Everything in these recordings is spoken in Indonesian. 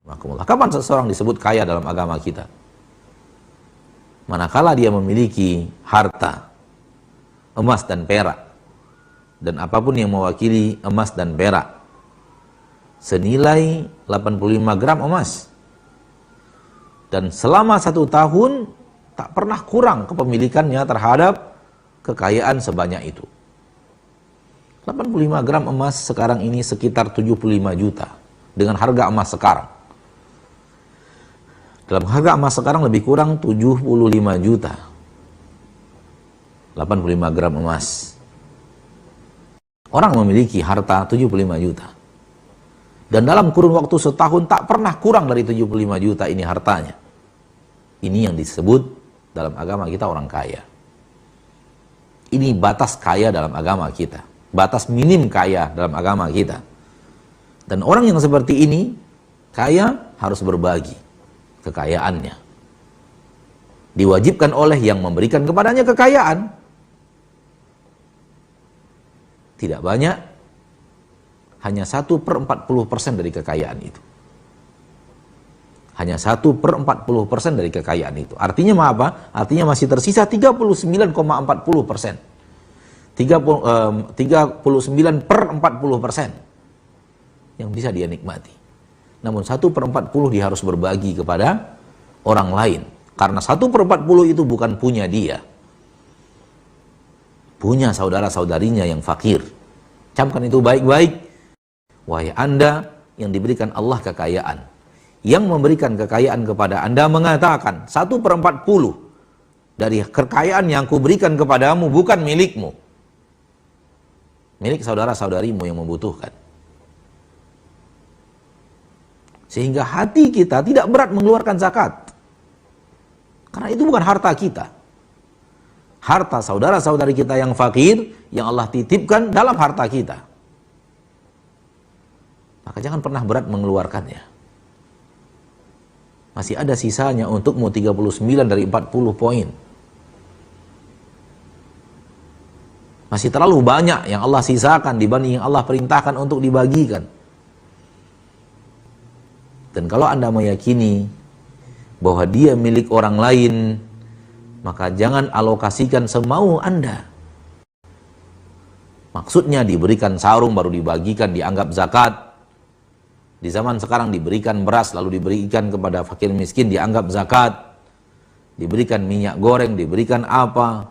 Kapan seseorang disebut kaya dalam agama kita? Manakala dia memiliki harta, emas dan perak, dan apapun yang mewakili emas dan perak, senilai 85 gram emas. Dan selama 1 tahun, tak pernah kurang kepemilikannya terhadap kekayaan sebanyak itu. 85 gram emas sekarang ini sekitar 75 juta. Dengan harga emas sekarang. Dalam harga emas sekarang lebih kurang 75 juta. 85 gram emas. Orang memiliki harta 75 juta. Dan dalam kurun waktu setahun tak pernah kurang dari 75 juta ini hartanya. Ini yang disebut dalam agama kita orang kaya. Ini batas kaya dalam agama kita. Batas minim kaya dalam agama kita. Dan orang yang seperti ini, kaya harus berbagi kekayaannya. Diwajibkan oleh yang memberikan kepadanya kekayaan. Tidak banyak, hanya 1/40% dari kekayaan itu. Hanya 1/40% dari kekayaan itu. Artinya apa? Artinya masih tersisa 39,40%. 39/40% yang bisa dia nikmati. Namun 1/40 dia harus berbagi kepada orang lain. Karena 1/40 itu bukan punya dia. Punya saudara-saudarinya yang fakir. Camkan itu baik-baik. Wahai Anda yang diberikan Allah kekayaan. Yang memberikan kekayaan kepada Anda mengatakan 1/40 dari kekayaan yang kuberikan kepadamu bukan milikmu. Milik saudara-saudarimu yang membutuhkan. Sehingga hati kita tidak berat mengeluarkan zakat. Karena itu bukan harta kita. Harta saudara-saudari kita yang fakir, yang Allah titipkan dalam harta kita. Maka jangan pernah berat mengeluarkannya. Masih ada sisanya untukmu 39 dari 40 poin. Masih terlalu banyak yang Allah sisakan dibanding yang Allah perintahkan untuk dibagikan. Dan kalau Anda meyakini bahwa dia milik orang lain, maka jangan alokasikan semau Anda. Maksudnya diberikan sarung baru dibagikan, dianggap zakat. Di zaman sekarang diberikan beras lalu diberikan kepada fakir miskin, dianggap zakat. Diberikan minyak goreng, diberikan apa,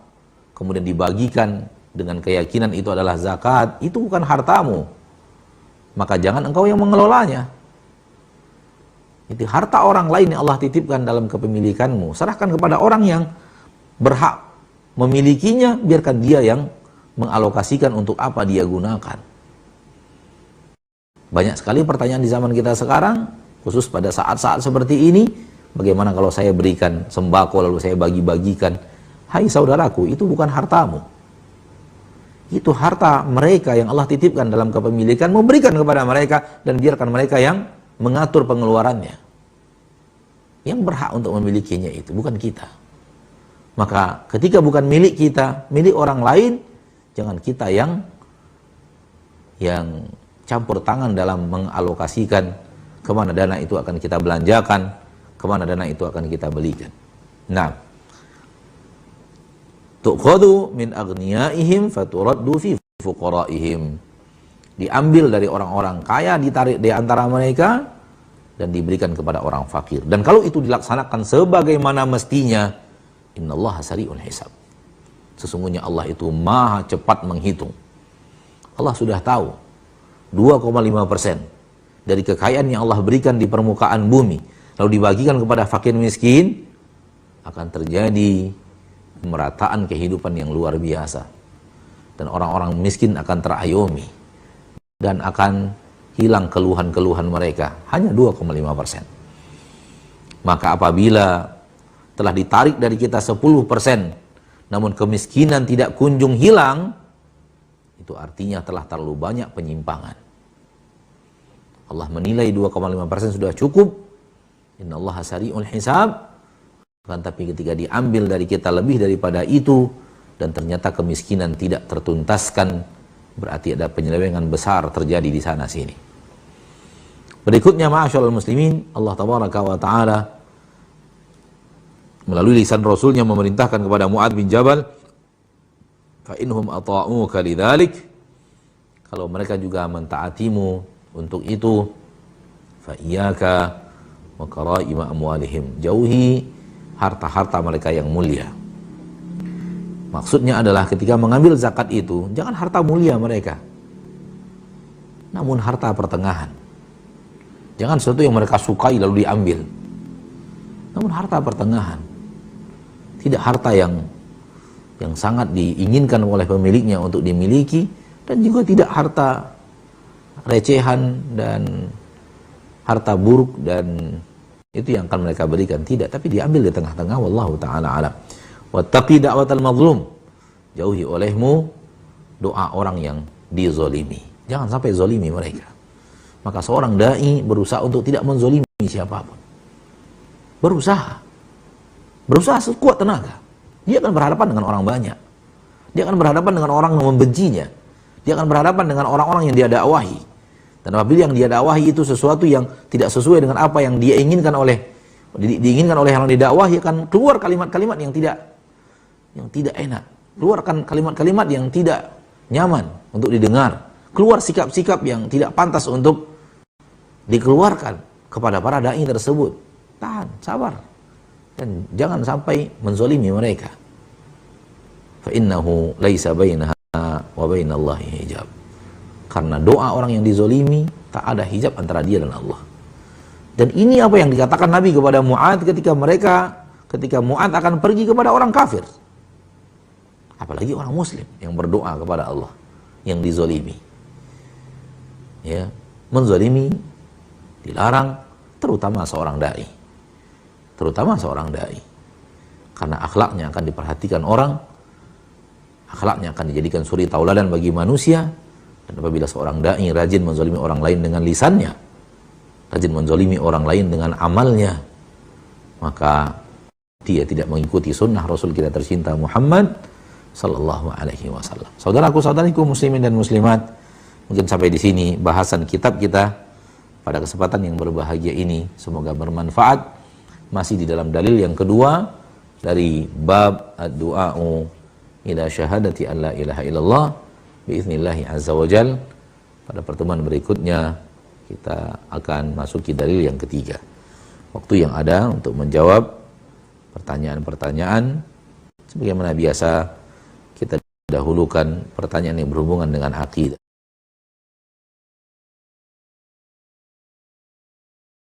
kemudian dibagikan dengan keyakinan itu adalah zakat. Itu bukan hartamu. Maka jangan engkau yang mengelolanya. Itu harta orang lain yang Allah titipkan dalam kepemilikanmu. Serahkan kepada orang yang berhak memilikinya, biarkan dia yang mengalokasikan untuk apa dia gunakan. Banyak sekali pertanyaan di zaman kita sekarang, khusus pada saat-saat seperti ini, bagaimana kalau saya berikan sembako lalu saya bagi-bagikan? Hai saudaraku, itu bukan hartamu. Itu harta mereka yang Allah titipkan dalam kepemilikan, memberikan kepada mereka dan biarkan mereka yang mengatur pengeluarannya. Yang berhak untuk memilikinya itu bukan kita. Maka ketika bukan milik kita, milik orang lain, jangan kita yang campur tangan dalam mengalokasikan kemana dana itu akan kita belanjakan, kemana dana itu akan kita belikan. Nah, tuqadu min aghniyaihim faturaddu fi fuqaraihim. Diambil dari orang-orang kaya, ditarik di antara mereka dan diberikan kepada orang fakir. Dan kalau itu dilaksanakan sebagaimana mestinya, innallaha sari'ul hisab. Sesungguhnya Allah itu maha cepat menghitung. Allah sudah tahu 2,5% dari kekayaan yang Allah berikan di permukaan bumi lalu dibagikan kepada fakir miskin, akan terjadi pemerataan kehidupan yang luar biasa. Dan orang-orang miskin akan terayomi dan akan hilang keluhan-keluhan mereka. Hanya 2,5%. Maka apabila telah ditarik dari kita 10%, namun kemiskinan tidak kunjung hilang, itu artinya telah terlalu banyak penyimpangan. Allah menilai 2,5% sudah cukup. Innallaha sari'ul hisab. Tapi ketika diambil dari kita lebih daripada itu, dan ternyata kemiskinan tidak tertuntaskan, berarti ada penyelewengan besar terjadi di sana sini. Berikutnya ma'asyiral muslimin, Allah tabaraka wa taala melalui lisan Rasulnya memerintahkan kepada Mu'adz bin Jabal, fa inhum ata'uka lidzalik, kalau mereka juga mentaatimu untuk itu, fa iyyaka wa karaima amwalihim, jauhi harta-harta mereka yang mulia. Maksudnya adalah ketika mengambil zakat itu, jangan harta mulia mereka, namun harta pertengahan. Jangan sesuatu yang mereka sukai lalu diambil, namun harta pertengahan. Tidak harta yang sangat diinginkan oleh pemiliknya untuk dimiliki, dan juga tidak harta recehan dan harta buruk dan itu yang akan mereka berikan. Tidak, tapi diambil di tengah-tengah. Wallahu ta'ala alam. Wattaqi da'watal mazlum, jauhi olehmu doa orang yang dizolimi. Jangan sampai zolimi mereka. Maka seorang da'i berusaha untuk tidak menzolimi siapapun. Berusaha sekuat tenaga. Dia akan berhadapan dengan orang banyak. Dia akan berhadapan dengan orang yang membencinya. Dia akan berhadapan dengan orang-orang yang dia dakwahi. Dan apabila yang dia dakwahi itu sesuatu yang tidak sesuai dengan apa yang dia inginkan diinginkan oleh yang didakwahi, akan keluar kalimat-kalimat yang tidak enak. Keluarkan kalimat-kalimat yang tidak nyaman untuk didengar. Keluar sikap-sikap yang tidak pantas untuk dikeluarkan kepada para dai tersebut. Tahan, sabar. Dan jangan sampai menzolimi mereka. Fa innahu laisa bainaha wa bainallahi hijab. Karena doa orang yang dizolimi tak ada hijab antara dia dan Allah. Dan ini apa yang dikatakan Nabi kepada Mu'adz ketika Mu'adz akan pergi kepada orang kafir. Apalagi orang muslim yang berdoa kepada Allah yang dizolimi. Ya, menzolimi dilarang, terutama seorang dai. Karena akhlaknya akan diperhatikan orang, akhlaknya akan dijadikan suri tauladan bagi manusia. Dan apabila seorang dai rajin menzolimi orang lain dengan lisannya, rajin menzolimi orang lain dengan amalnya, maka dia tidak mengikuti sunnah Rasul kita tercinta Muhammad sallallahu alaihi wasallam. Saudaraku-saudariku muslimin dan muslimat, mungkin sampai di sini bahasan kitab kita pada kesempatan yang berbahagia ini. Semoga bermanfaat. Masih di dalam dalil yang kedua dari bab ad-du'a'u ila syahadati an la ilaha illallah biiznillahi azza wajal. Pada pertemuan berikutnya kita akan masuki dalil yang ketiga. Waktu yang ada untuk menjawab pertanyaan-pertanyaan, sebagaimana biasa kita dahulukan pertanyaan yang berhubungan dengan akidah.